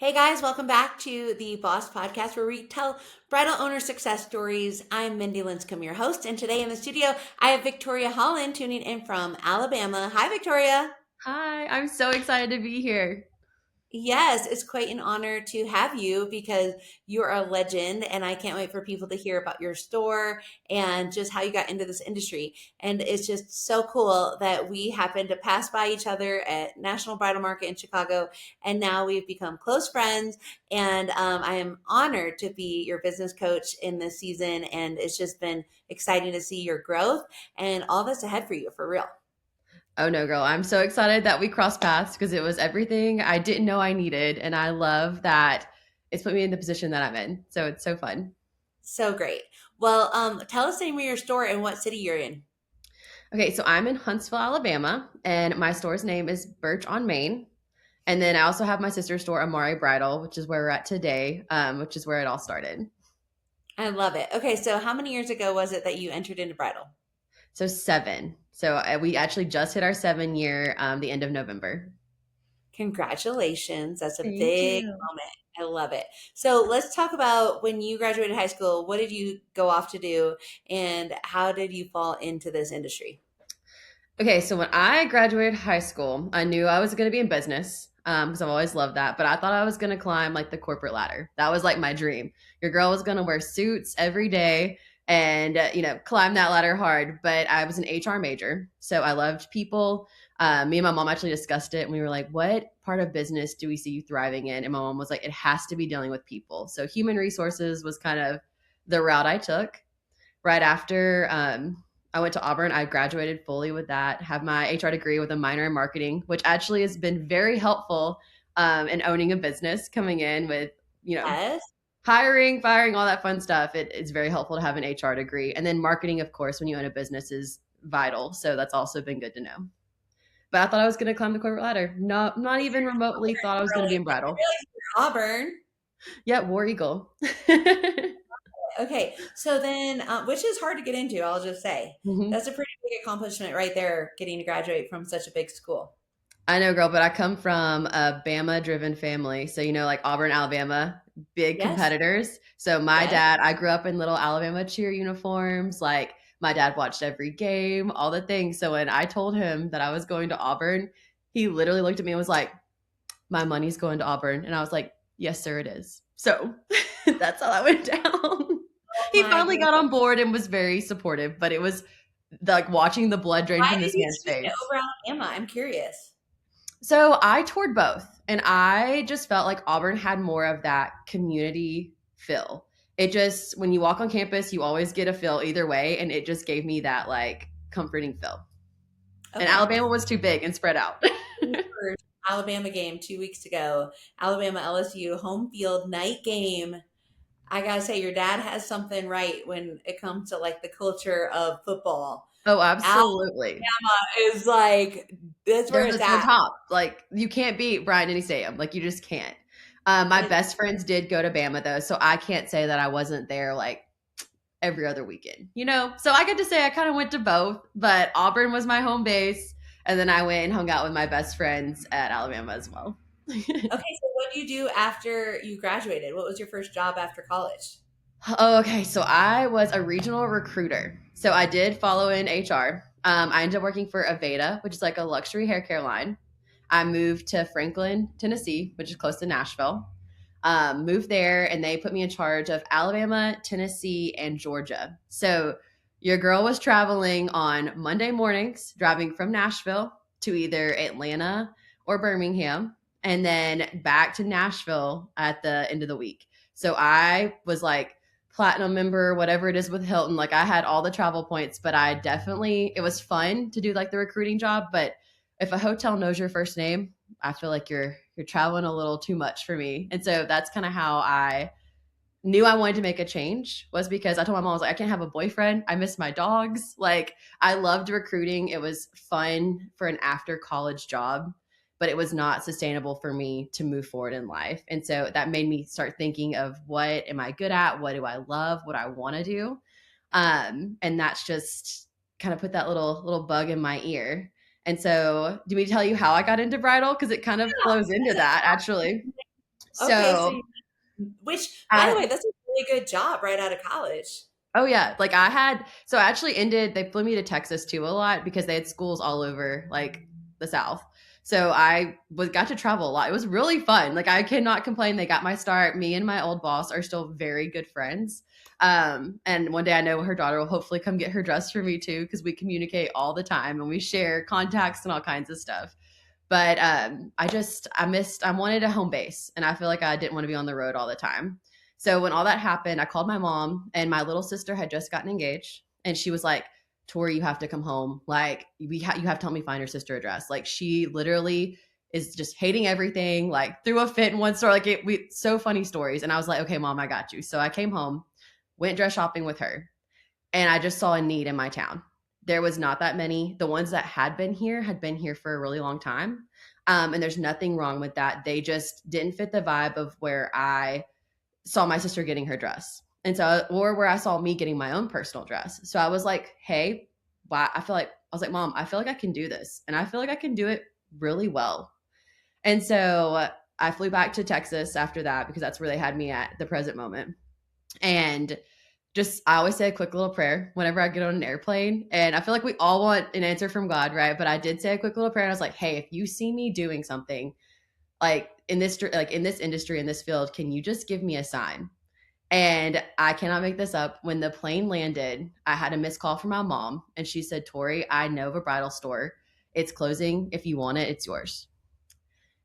Hey guys, welcome back to the Boss Podcast where we tell bridal owner success stories. I'm Mindi Linscombe, your host, and today in the studio I have Victoria Holland tuning in from Alabama. Hi, Victoria. Hi, I'm so excited to be here. Yes, it's quite an honor to have you because you're a legend, and I can't wait for people to hear about your store and just how you got into this industry. And it's just so cool that we happened to pass by each other at National Bridal Market in Chicago, and now we've become close friends. And I am honored to be your business coach in this season, and it's just been exciting to see your growth and all that's ahead for you for real. Oh no, girl, I'm so excited that we crossed paths because it was everything I didn't know I needed. And I love that it's put me in the position that I'm in. So it's so fun. So great. Well, tell us the name of your store and what city you're in. Okay, so I'm in Huntsville, Alabama, and my store's name is Birch on Main. And then I also have my sister's store, Amari Bridal, which is where we're at today, which is where it all started. I love it. Okay, so how many years ago was it that you entered into bridal? So 7. So we actually just hit our 7 year the end of November. Congratulations. That's a Thank big you. moment. I love it. So let's talk about when you graduated high school. What did you go off to do, and how did you fall into this industry? Okay, so when I graduated high school, I knew I was going to be in business because I've always loved that. But I thought I was going to climb like the corporate ladder. That was like my dream. Your girl was going to wear suits every day and climb that ladder hard. But I was an HR major, so I loved people. Me and my mom actually discussed it, and we were like, "What part of business do we see you thriving in?" And my mom was like, "It has to be dealing with people." So human resources was kind of the route I took right after I went to Auburn. I graduated fully with that, have my HR degree with a minor in marketing, which actually has been very helpful in owning a business, coming in with, Yes. hiring, firing, all that fun stuff. It's very helpful to have an HR degree. And then marketing, of course, when you own a business is vital. So that's also been good to know. But I thought I was going to climb the corporate ladder. No, not even remotely thought I was going to be in bridal. Auburn. Yeah, War Eagle. Okay, so then, which is hard to get into, I'll just say. Mhm. That's a pretty big accomplishment right there, getting to graduate from such a big school. I know, girl, but I come from a Bama driven family. So, like Auburn, Alabama, big Yes, competitors. So, my yes. dad, I grew up in little Alabama cheer uniforms. Like, my dad watched every game, all the things. So, when I told him that I was going to Auburn, he literally looked at me and was like, "My money's going to Auburn." And I was like, "Yes, sir, it is." So, that's how that went down. Oh He my finally got goodness. on board and was very supportive, but it was like watching the blood drain Why from did this he man's choose it face. over Alabama? I'm curious. So I toured both, and I just felt like Auburn had more of that community feel. It just, when you walk on campus, you always get a feel either way, and it just gave me that like comforting feel. And Okay. Alabama was too big and spread out. First Alabama game 2 weeks ago, Alabama LSU home field night game. I gotta say, your dad has something right when it comes to like the culture of football. Oh, Alabama absolutely. is like that's where it's The at. top. Like you can't beat Brian Denny Stadium. Like you just can't. My It's best friends did go to Bama though, so I can't say that I wasn't there like every other weekend, So I get to say I kind of went to both, but Auburn was my home base. And then I went and hung out with my best friends at Alabama as well. okay. So, what do you do after you graduated? What was your first job after college? Oh, okay. So I was a regional recruiter. So I did follow in HR. I ended up working for Aveda, which is like a luxury hair care line. I moved to Franklin, Tennessee, which is close to Nashville. Moved there, and they put me in charge of Alabama, Tennessee, and Georgia. So your girl was traveling on Monday mornings, driving from Nashville to either Atlanta or Birmingham, and then back to Nashville at the end of the week. So I was like platinum member, whatever it is with Hilton. Like I had all the travel points, but it was fun to do like the recruiting job. But if a hotel knows your first name, I feel like you're traveling a little too much for me. And so that's kind of how I knew I wanted to make a change, was because I told my mom, I was like, I can't have a boyfriend. I miss my dogs. Like I loved recruiting. It was fun for an after college job, but it was not sustainable for me to move forward in life. And so that made me start thinking of what am I good at? What do I love? What I want to do? And that's just kind of put that little bug in my ear. And so, do we tell you how I got into bridal? Because it kind of flows into that, actually. Okay, so So which, by the I way, that's a really good job right out of college. Oh yeah, like I had so I actually ended they flew me to Texas too a lot because they had schools all over like the South. So I was got to travel a lot. It was really fun. Like I cannot complain. They got my start. Me and my old boss are still very good friends. And one day I know her daughter will hopefully come get her dress for me too because we communicate all the time and we share contacts and all kinds of stuff. But I wanted a home base and I feel like I didn't want to be on the road all the time. So when all that happened, I called my mom and my little sister had just gotten engaged and she was like, Tori, you have to come home. Like you have to help me find your sister a dress. Like she literally is just hating everything, like threw a fit in one store. So funny stories. And I was like, okay, mom, I got you. So I came home, went dress shopping with her and I just saw a need in my town. There was not that many. The ones that had been here for a really long time. And there's nothing wrong with that. They just didn't fit the vibe of where I saw my sister getting her dress. And so, or where I saw me getting my own personal dress. So I was like, hey, wow, I was like, mom, I feel like I can do this. And I feel like I can do it really well. And so I flew back to Texas after that because that's where they had me at the present moment. And I always say a quick little prayer whenever I get on an airplane. And I feel like we all want an answer from God, right? But I did say a quick little prayer and I was like, hey, if you see me doing something like in this industry, in this field, can you just give me a sign? And I cannot make this up. When the plane landed, I had a missed call from my mom and she said, Tori, I know of a bridal store. It's closing. If you want it, it's yours.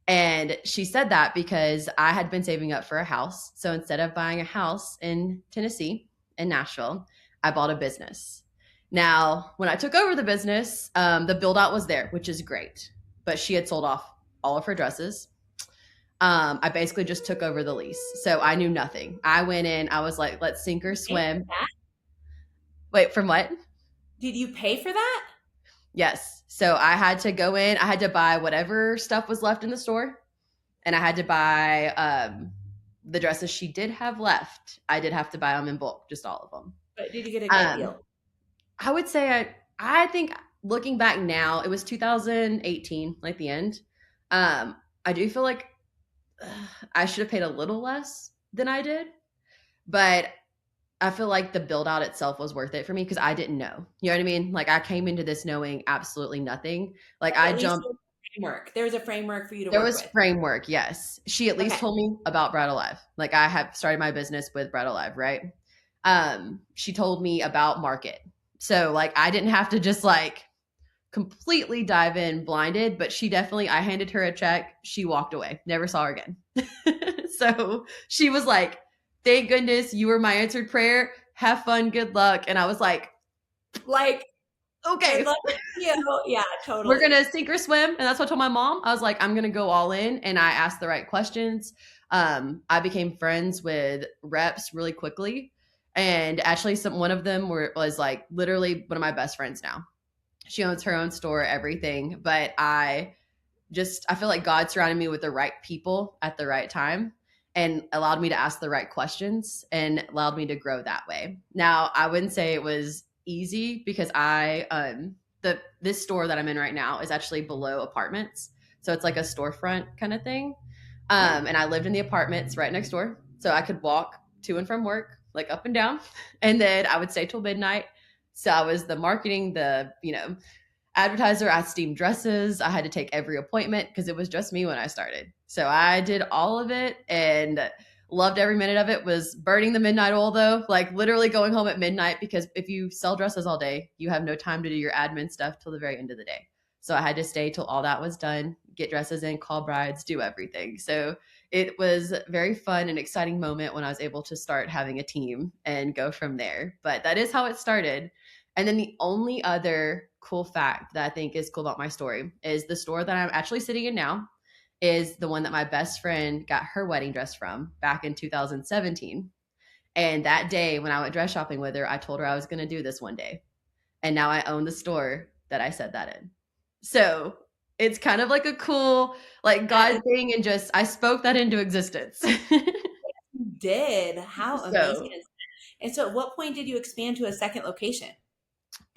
And she said that because I had been saving up for a house. So instead of buying a house in Tennessee, in Nashville, I bought a business. Now, when I took over the business, the build out was there, which is great. But she had sold off all of her dresses. I basically just took over the lease. So I knew nothing. I went in, I was like, let's sink or Pay for swim. that? Wait, from what? Did you pay for that? Yes. So I had to go in, I had to buy whatever stuff was left in the store, and I had to buy the dresses she did have left. I did have to buy them in bulk, just all of them. But did you get a good Um, deal? I would say I think looking back now, it was 2018, like the end. I do feel like I should have paid a little less than I did, but I feel like the build out itself was worth it for me because I didn't know. You know what I mean? Like I came into this knowing absolutely nothing. Like But I at least jumped. there was a framework for you to There work was with. framework, yes. She at least Okay. told me about Bridal Live. Like I have started my business with Bridal Live, right? She told me about market. So like I didn't have to just like completely dive in blinded, but I handed her a check. She walked away, never saw her again. So she was like, thank goodness you were my answered prayer. Have fun, good luck. And I was Like, good okay, luck to you. Yeah, we're totally. gonna sink or swim. And that's what I told my mom. I was like, I'm gonna go all in. And I asked the right questions. I became friends with reps really quickly. And actually one of them was like literally one of my best friends now. She owns her own store, everything. But I feel like God surrounded me with the right people at the right time and allowed me to ask the right questions and allowed me to grow that way. Now, I wouldn't say it was easy because this store that I'm in right now is actually below apartments. So it's like a storefront kind of thing. Yeah. And I lived in the apartments right next door. So I could walk to and from work, like up and down. And then I would stay till midnight. So I was the marketing, advertiser. I steamed dresses. I had to take every appointment because it was just me when I started. So I did all of it and loved every minute of it. Was burning the midnight oil though, like literally going home at midnight because if you sell dresses all day, you have no time to do your admin stuff till the very end of the day. So I had to stay till all that was done, get dresses in, call brides, do everything. So it was a very fun and exciting moment when I was able to start having a team and go from there. But that is how it started. And then the only other cool fact that I think is cool about my story is the store that I'm actually sitting in now is the one that my best friend got her wedding dress from back in 2017. And that day when I went dress shopping with her, I told her I was going to do this one day. And now I own the store that I said that in. So it's kind of like a cool, like That God is thing. And just, I spoke that into existence. you did. How amazing So is that? And so at what point did you expand to a second location?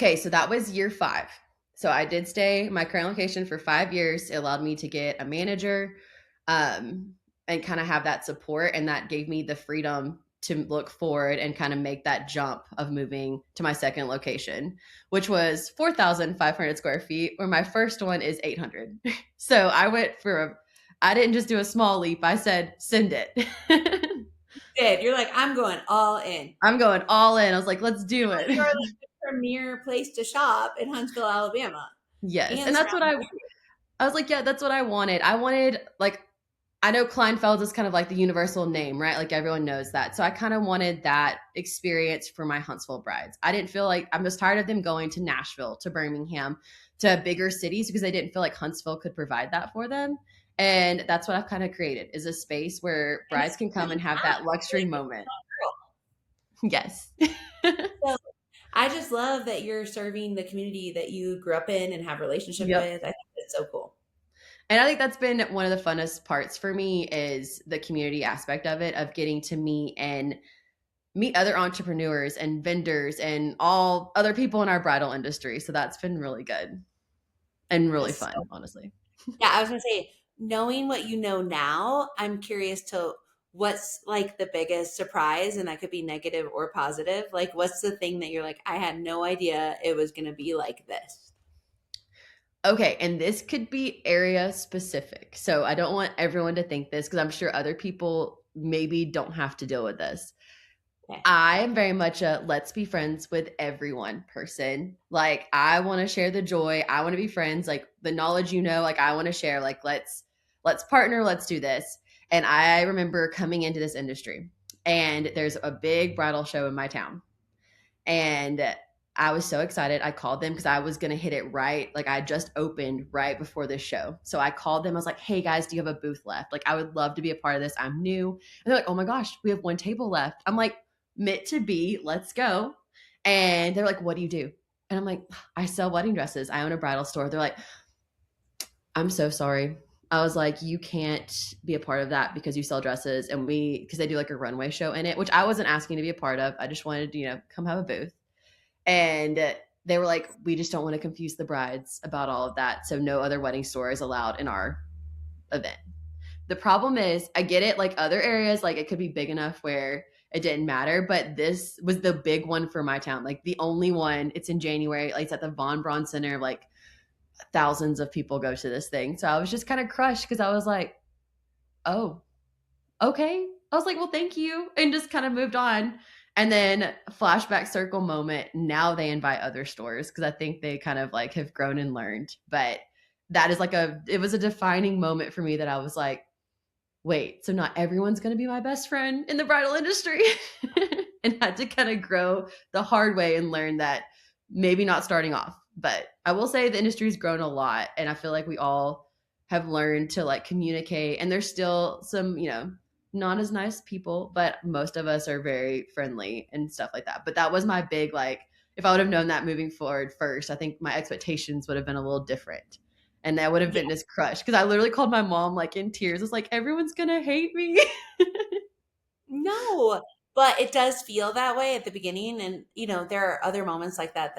okay, so that was year 5. So I did stay in my current location for 5 years. It allowed me to get a manager. Um, and kind of have that support. And that gave me the freedom to look forward and kind of make that jump of moving to my second location, which was 4,500 square feet, where my first one is 800. So I didn't just do a small leap. I said, send it. Did you're like, I'm going all in. I'm going all in. I was like, let's do Well, it. you're like the premier place to shop in Huntsville, Alabama, Yes. and And that's what surrounding I was like, yeah, that's what I wanted. I wanted, like, I know Kleinfeld is kind of like the universal name, right? Like everyone knows that. So I kind of wanted that experience for my Huntsville brides. I didn't feel like, I'm just tired of them going to Nashville, to Birmingham, to bigger cities, because I didn't feel like Huntsville could provide that for them. And that's what I've kind of created, is a space where and brides can come and have that luxury like moment. Yes. so I just love that you're serving the community that you grew up in and have relationship Yep. with. I think that's so cool. And I think that's been one of the funnest parts for me, is the community aspect of it, of getting to meet other entrepreneurs and vendors and all other people in our bridal industry. So that's been really good and really That's fun, so, honestly. yeah, I was gonna say, knowing what you know now, I'm curious to what's like the biggest surprise, and that could be negative or positive. Like, what's the thing that you're like, I had no idea it was gonna be like this? Okay, and this could be area specific. So I don't want everyone to think this, because I'm sure other people maybe don't have to deal with this. Okay. I am very much a let's be friends with everyone person. Like, I want to share the joy. I want to be friends. Like, the knowledge, like, I want to share. Like, let's partner, let's do this. And I remember coming into this industry, and there's a big bridal show in my town. And I was so excited. I called them because I was going to hit it right. Like, I just opened right before this show. So I called them. I was like, hey guys, do you have a booth left? Like, I would love to be a part of this. I'm new. And they're like, oh my gosh, we have one table left. I'm like, meant to be, let's go. And they're like, what do you do? And I'm like, I sell wedding dresses. I own a bridal store. They're like, I'm so sorry. I was like, you can't be a part of that because you sell dresses. And because they do like a runway show in it, which I wasn't asking to be a part of. I just wanted to, come have a booth. And they were like, we just don't want to confuse the brides about all of that. So no other wedding store is allowed in our event. The problem is, I get it, like other areas, like it could be big enough where it didn't matter, but this was the big one for my town. Like, the only one. It's in January. Like, it's at the Von Braun Center. Like, thousands of people go to this thing. So I was just kind of crushed, because I was like, oh, okay. I was like, well, thank you. And just kind of moved on. And then flashback circle moment. Now they invite other stores, because I think they kind of like have grown and learned. But that is it was a defining moment for me, that I was like, wait, so not everyone's going to be my best friend in the bridal industry. And had to kind of grow the hard way and learn that maybe not starting off. But I will say the industry's grown a lot. And I feel like we all have learned to like communicate. And there's still some, not as nice people, but most of us are very friendly and stuff like that. But that was my big, like, if I would have known that moving forward first, I think my expectations would have been a little different. And that would have been this crush, because I literally called my mom like in tears. It's like, everyone's gonna hate me. No, but it does feel that way at the beginning, and there are other moments like that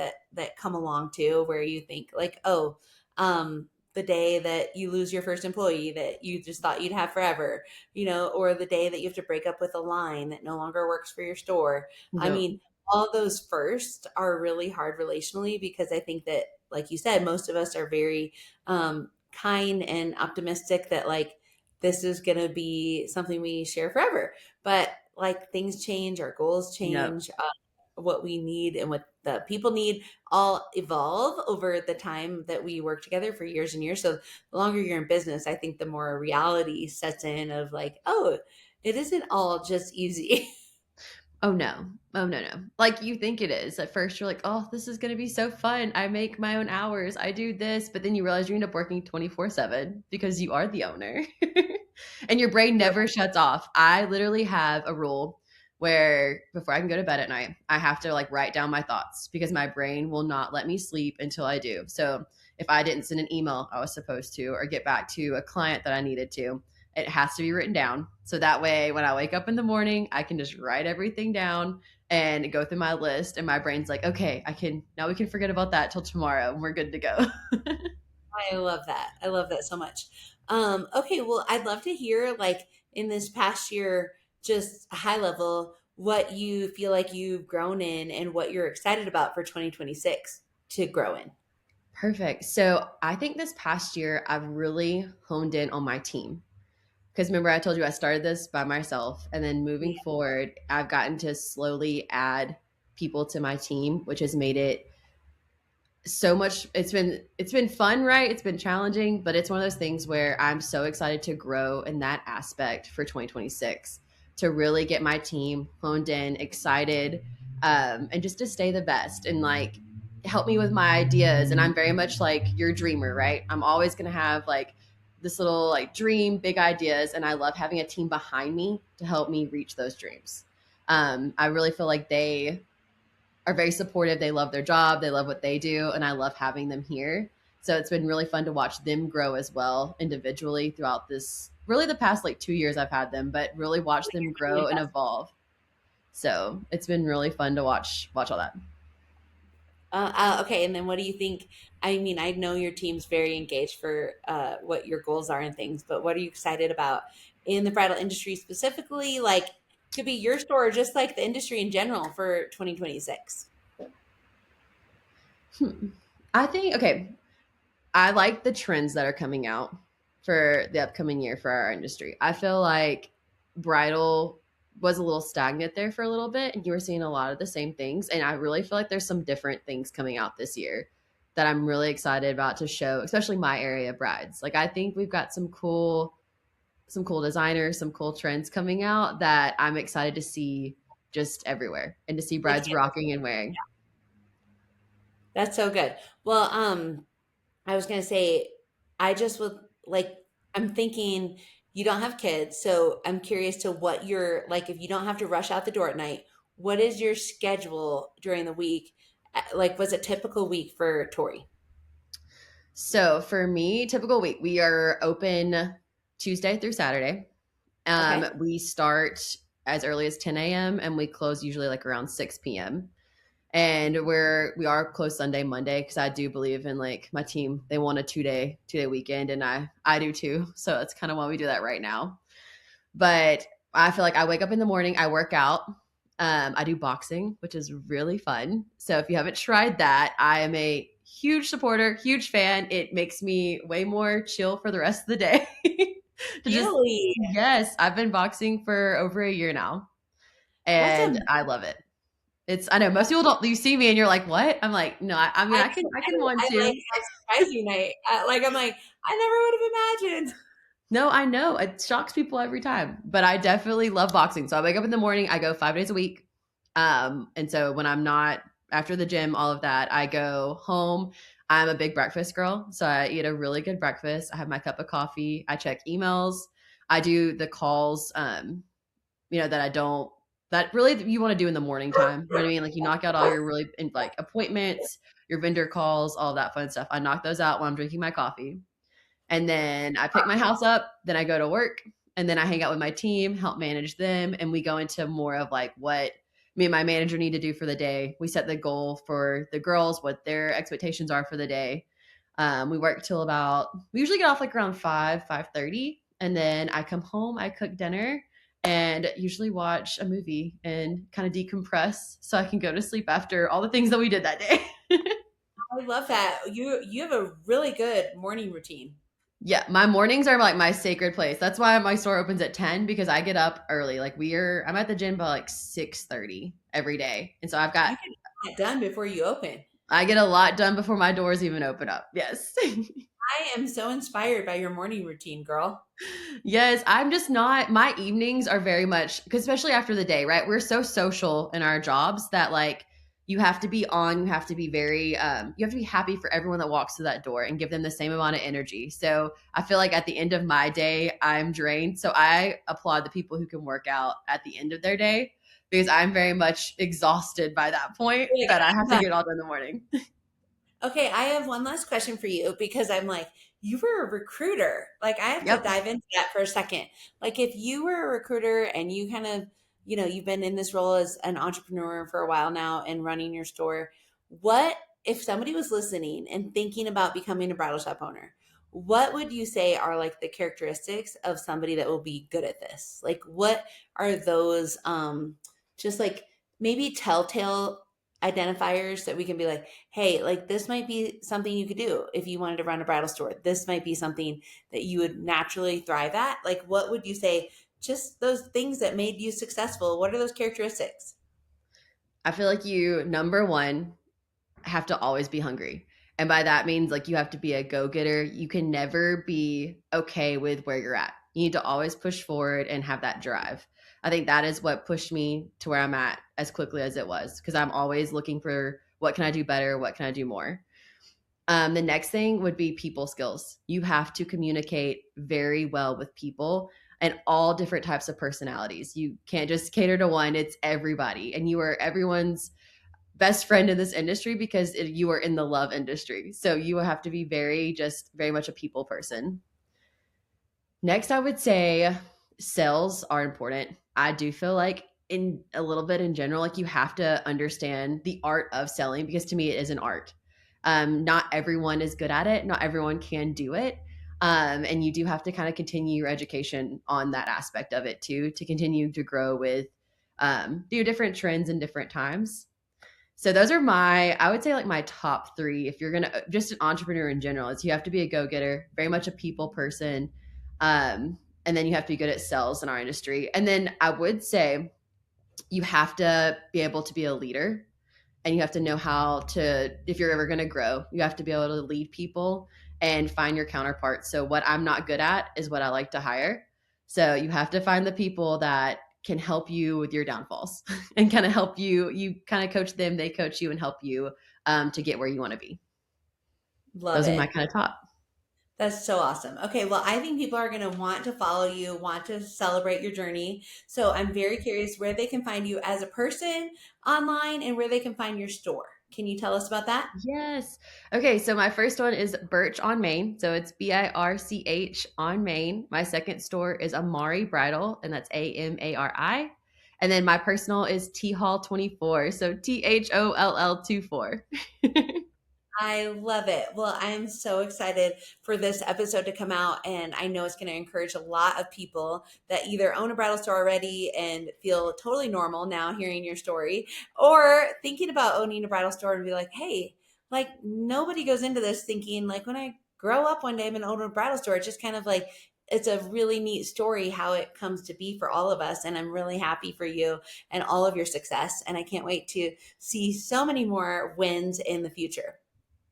come along too, where you think like, oh, the day that you lose your first employee that you just thought you'd have forever, or the day that you have to break up with a line that no longer works for your store. I Yep. mean, all those first are really hard relationally, because I think that, like you said, most of us are very kind and optimistic that like this is going to be something we share forever. But like things change, our goals Yep. change, what we need and what the people need all evolve over the time that we work together for years and years. So the longer you're in business, I think the more reality sets in of like, oh, it isn't all just easy. Oh no. Oh no, no. Like, you think it is. At first you're like, oh, this is gonna be so fun. I make my own hours. I do this. But then you realize you end up working 24/7 because you are the owner. And your brain Right. never shuts off. I literally have a rule where before I can go to bed at night, I have to like write down my thoughts, because my brain will not let me sleep until I do. So if I didn't send an email I was supposed to, or get back to a client that I needed to, it has to be written down. So that way, when I wake up in the morning, I can just write everything down and go through my list. And my brain's like, okay, now we can forget about that till tomorrow, and we're good to go. I love that. I love that so much. Okay, well, I'd love to hear like in this past year, just high level, what you feel like you've grown in and what you're excited about for 2026 to grow in. Perfect. So I think this past year, I've really honed in on my team. Because remember, I told you I started this by myself. And then moving Yeah. forward, I've gotten to slowly add people to my team, which has made it so much. It's been fun, right? It's been challenging, but it's one of those things where I'm so excited to grow in that aspect for 2026, to really get my team honed in, excited, and just to stay the best and like help me with my ideas. And I'm very much like your dreamer, right? I'm always going to have like this little like dream, big ideas, and I love having a team behind me to help me reach those dreams. I really feel like they are very supportive. They love their job. They love what they do. And I love having them here. So it's been really fun to watch them grow as well individually throughout this, really the past like 2 years I've had them, but really watch them grow and evolve. So it's been really fun to watch all that. Okay, and then what do you think? I mean, I know your team's very engaged for what your goals are and things, but what are you excited about in the bridal industry specifically? Like, could be your store or just like the industry in general for 2026. Hmm. I think, okay, I like the trends that are coming out for the upcoming year for our industry. I feel like bridal was a little stagnant there for a little bit, and you were seeing a lot of the same things. And I really feel like there's some different things coming out this year that I'm really excited about to show, especially my area of brides. Like I think we've got some cool designers, some cool trends coming out that I'm excited to see just everywhere and to see Like, brides rocking and wearing. that's so good. Well, I was gonna say, I just would like, I'm thinking you don't have kids, so I'm curious to what you're like, if you don't have to rush out the door at night, what is your schedule during the week? Like, was a typical week for Tori? So for me, typical week, we are open Tuesday through Saturday. Okay. We start as early as 10 a.m. and we close usually like around 6 p.m. And we are closed Sunday, Monday, because I do believe in like my team. They want a two day weekend, and I do too. So that's kind of why we do that right now. But I feel like I wake up in the morning, I work out. I do boxing, which is really fun. So if you haven't tried that, I am a huge supporter, huge fan. It makes me way more chill for the rest of the day. To just Really? yes, I've been boxing for over a year now, That's and a I love it. I know most people don't. You see me and you're like, "What?" I'm like, "No, I mean, I I can one I too." like how surprising like I'm like, I never would have imagined. No, I know it shocks people every time, but I definitely love boxing. So I wake up in the morning, I go 5 days a week, and so when I'm not after the gym, all of that, I go home. I'm a big breakfast girl, so I eat a really good breakfast. I have my cup of coffee. I check emails. I do the calls. That I don't that really you want to do in the morning time. You know what I mean? Like you knock out all your really like appointments, your vendor calls, all that fun stuff. I knock those out while I'm drinking my coffee. And then I pick my house up, then I go to work, and then I hang out with my team, help manage them, and we go into more of like what me and my manager need to do for the day. We set the goal for the girls, what their expectations are for the day. We work till about we usually get off like around 5:30, and then I come home, I cook dinner, and usually watch a movie and kind of decompress so I can go to sleep after all the things that we did that day. I love that. You have a really good morning routine. Yeah, my mornings are like my sacred place. That's why my store opens at 10 because I get up early. Like I'm at the gym by like 6:30 every day. And so You can get it done before you open. I get a lot done before my doors even open up. Yes. I am so inspired by your morning routine, girl. Yes, I'm just not my evenings are very much because especially after the day, right? We're so social in our jobs that like you have to be on, you have to be very you have to be happy for everyone that walks through that door and give them the same amount of energy. So I feel like at the end of my day, I'm drained. So I applaud the people who can work out at the end of their day because I'm very much exhausted by that point Like, that I have I'm to done. get it all done in the morning. Okay, I have one last question for you because I'm like, you were a recruiter. Like, I have to Yep. dive into that for a second. Like, if you were a recruiter and you kind of, you've been in this role as an entrepreneur for a while now and running your store, what if somebody was listening and thinking about becoming a bridal shop owner? what would you say are like the characteristics of somebody that will be good at this? Like what are those just like maybe telltale identifiers that we can be like, hey, like this might be something you could do if you wanted to run a bridal store. This might be something that you would naturally thrive at. Like what would you say just those things that made you successful? What are those characteristics? I feel like you, number one, have to always be hungry. And by that means like you have to be a go-getter. You can never be okay with where you're at. You need to always push forward and have that drive. I think that is what pushed me to where I'm at as quickly as it was, because I'm always looking for what can I do better? What can I do more? The next thing would be people skills. You have to communicate very well with people and all different types of personalities. You can't just cater to one, it's everybody. And you are everyone's best friend in this industry because you are in the love industry. So you have to be very much a people person. Next, I would say sales are important. I do feel like in a little bit in general, like you have to understand the art of selling because to me it is an art. Not everyone is good at it. Not everyone can do it. And you do have to kind of continue your education on that aspect of it too, to continue to grow with your different trends and different times. So those are I would say like my top three. If you're just an entrepreneur in general, is you have to be a go-getter, very much a people person. And then you have to be good at sales in our industry. And then I would say you have to be able to be a leader and you have to know how to, if you're ever going to grow, you have to be able to lead people and find your counterparts. So what I'm not good at is what I like to hire. So you have to find the people that can help you with your downfalls and kind of help you kind of coach them, they coach you and help you to get where you want to be. Love Those are it. my kind of top. That's so awesome. Okay, well, I think people are going to want to follow you, want to celebrate your journey. So I'm very curious where they can find you as a person online and where they can find your store. Can you tell us about that? Yes. Okay. So my first one is Birch on Main. So it's Birch on Main. My second store is Amari Bridal, and that's Amari. And then my personal is T Hall 24. So THOLL 24. I love it. Well, I'm so excited for this episode to come out, and I know it's going to encourage a lot of people that either own a bridal store already and feel totally normal now hearing your story, or thinking about owning a bridal store and be like, hey, like nobody goes into this thinking, like, when I grow up one day, I'm going to own a bridal store. It's just kind of like, it's a really neat story how it comes to be for all of us. And I'm really happy for you and all of your success. And I can't wait to see so many more wins in the future.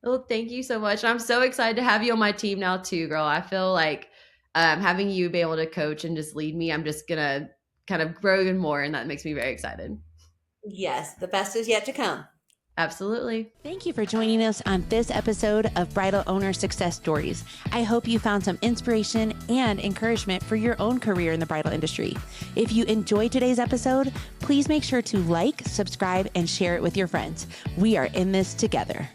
Well, thank you so much. I'm so excited to have you on my team now too, girl. I feel like having you be able to coach and just lead me, I'm just going to kind of grow even more. And that makes me very excited. Yes, the best is yet to come. Absolutely. Thank you for joining us on this episode of Bridal Owner Success Stories. I hope you found some inspiration and encouragement for your own career in the bridal industry. If you enjoyed today's episode, please make sure to like, subscribe, and share it with your friends. We are in this together.